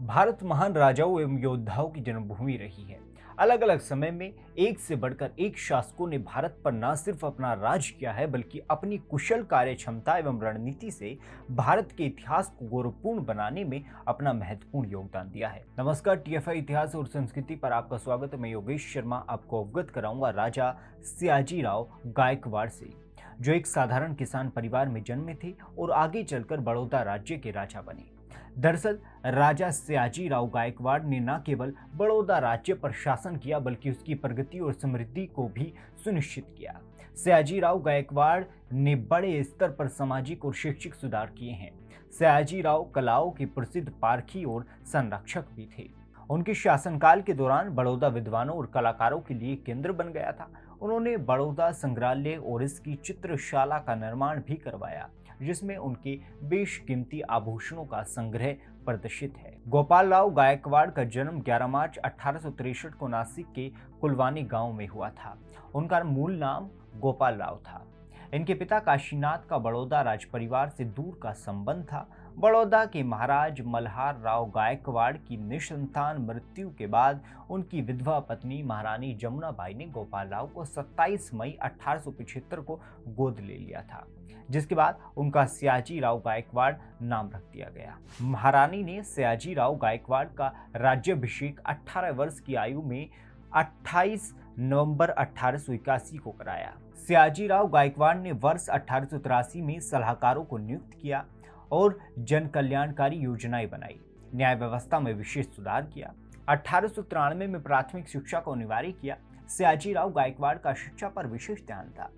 भारत महान राजाओं एवं योद्धाओं की जन्मभूमि रही है। अलग अलग समय में एक से बढ़कर एक शासकों ने भारत पर न सिर्फ अपना राज किया है, बल्कि अपनी कुशल कार्य क्षमता एवं रणनीति से भारत के इतिहास को गौरवपूर्ण बनाने में अपना महत्वपूर्ण योगदान दिया है। नमस्कार, टीएफआई इतिहास और संस्कृति पर आपका स्वागत है। मैं योगेश शर्मा आपको अवगत कराऊंगा राजा सयाजीराव गायकवाड़ से, जो एक साधारण किसान परिवार में जन्मे थे और आगे चलकर बड़ौदा राज्य के राजा बने। दरअसल राजा सयाजीराव गायकवाड़ ने न केवल बड़ौदा राज्य पर शासन किया, बल्कि उसकी प्रगति और समृद्धि को भी सुनिश्चित किया। सयाजीराव गायकवाड़ ने बड़े स्तर पर सामाजिक और शैक्षिक सुधार किए हैं। सयाजीराव कलाओं के प्रसिद्ध पारखी और संरक्षक भी थे। उनके शासनकाल के दौरान बड़ौदा विद्वानों और कलाकारों के लिए केंद्र बन गया था। उन्होंने बड़ौदा संग्रहालय और इसकी चित्रशाला का निर्माण भी करवाया, जिसमें उनके बेशकीमती आभूषणों का संग्रह प्रदर्शित है। गोपाल राव गायकवाड़ का जन्म 11 मार्च 1863 को नासिक के कुलवानी गांव में हुआ था। उनका मूल नाम गोपाल राव था। इनके पिता काशीनाथ का बड़ौदा राज परिवार से दूर का संबंध था। बड़ौदा के महाराज मल्हार राव गायकवाड़ की निसंतान मृत्यु के बाद उनकी विधवा पत्नी महारानी जमुनाबाई ने गोपाल राव को 27 मई 1875 को गोद ले लिया था, जिसके बाद उनका सयाजीराव गायकवाड़ नाम रख दिया गया। महारानी ने सयाजीराव गायकवाड़ का राज्याभिषेक 18 वर्ष की आयु में 28 नवंबर 1881 को कराया। सयाजीराव गायकवाड़ ने वर्ष 1883 में सलाहकारों को नियुक्त किया और जन कल्याणकारी योजनाएं बनाई, न्याय व्यवस्था में विशेष सुधार किया। 1893 में प्राथमिक शिक्षा को अनिवार्य किया। सयाजीराव गायकवाड़ का शिक्षा पर विशेष ध्यान था।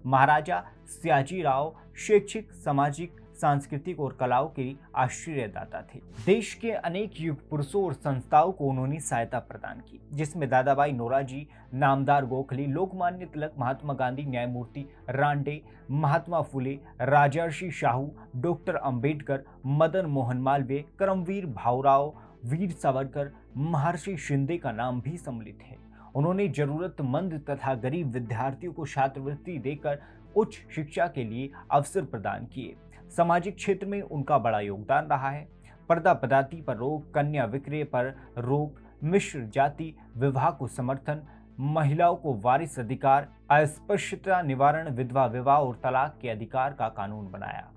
महाराजा सयाजीराव शैक्षिक, सामाजिक, सांस्कृतिक और कलाओं के आश्रयदाता थे। देश के अनेक युग पुरुषों और संस्थाओं को उन्होंने सहायता प्रदान की, जिसमें दादाभाई नौरोजी, नामदार गोखले, लोकमान्य तिलक, महात्मा गांधी, न्यायमूर्ति रांडे, महात्मा फुले, राजर्षि शाहू, डॉक्टर अंबेडकर, मदन मोहन मालवीय, करमवीर भाऊराव, वीर सावरकर, महर्षि शिंदे का नाम भी सम्मिलित है। उन्होंने जरूरतमंद तथा गरीब विद्यार्थियों को छात्रवृत्ति देकर उच्च शिक्षा के लिए अवसर प्रदान किए। सामाजिक क्षेत्र में उनका बड़ा योगदान रहा है। पर्दा प्रदाति पर रोक, कन्या विक्रय पर रोक, मिश्र जाति विवाह को समर्थन, महिलाओं को वारिस अधिकार, अस्पृश्यता निवारण, विधवा विवाह और तलाक के अधिकार का कानून बनाया।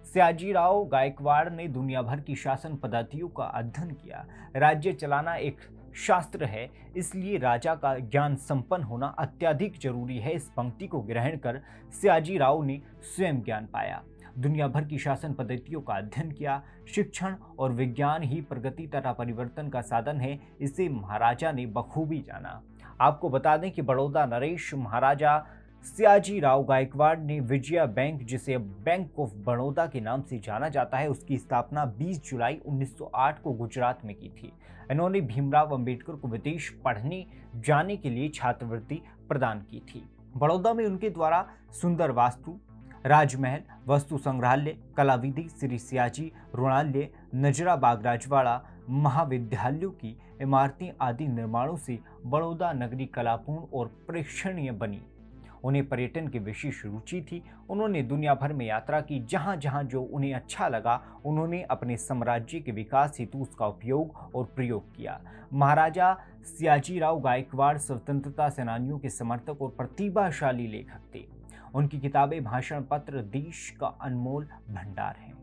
सयाजीराव गायकवाड़ ने दुनिया भर की शासन पद्धतियों का अध्ययन किया। राज्य चलाना एक शास्त्र है, इसलिए राजा का ज्ञान संपन्न होना अत्यधिक जरूरी है। इस पंक्ति को ग्रहण कर सयाजीराव ने स्वयं ज्ञान पाया, दुनिया भर की शासन पद्धतियों का अध्ययन किया। शिक्षण और विज्ञान ही प्रगति तथा परिवर्तन का साधन है, इसे महाराजा ने बखूबी जाना। आपको बता दें कि बड़ौदा नरेश महाराजा सयाजीराव गायकवाड़ ने विजया बैंक, जिसे अब बैंक ऑफ बड़ौदा के नाम से जाना जाता है, उसकी स्थापना 20 जुलाई 1908 को गुजरात में की थी। इन्होंने भीमराव अंबेडकर को विदेश पढ़ने जाने के लिए छात्रवृत्ति प्रदान की थी। बड़ौदा में उनके द्वारा सुंदर वास्तु, राजमहल, वस्तु संग्रहालय, कलाविधि, श्री सयाजी रुणालय, नजराबाग राजवाड़ा, महाविद्यालयों की इमारतें आदि निर्माणों से बड़ौदा नगरी कलापूर्ण और प्रेक्षणीय बनी। उन्हें पर्यटन की विशेष रुचि थी। उन्होंने दुनिया भर में यात्रा की। जहां जहां जो उन्हें अच्छा लगा, उन्होंने अपने साम्राज्य के विकास हेतु उसका उपयोग और प्रयोग किया। महाराजा सयाजीराव गायकवाड़ स्वतंत्रता सेनानियों के समर्थक और प्रतिभाशाली लेखक थे। उनकी किताबें, भाषण पत्र देश का अनमोल भंडार हैं।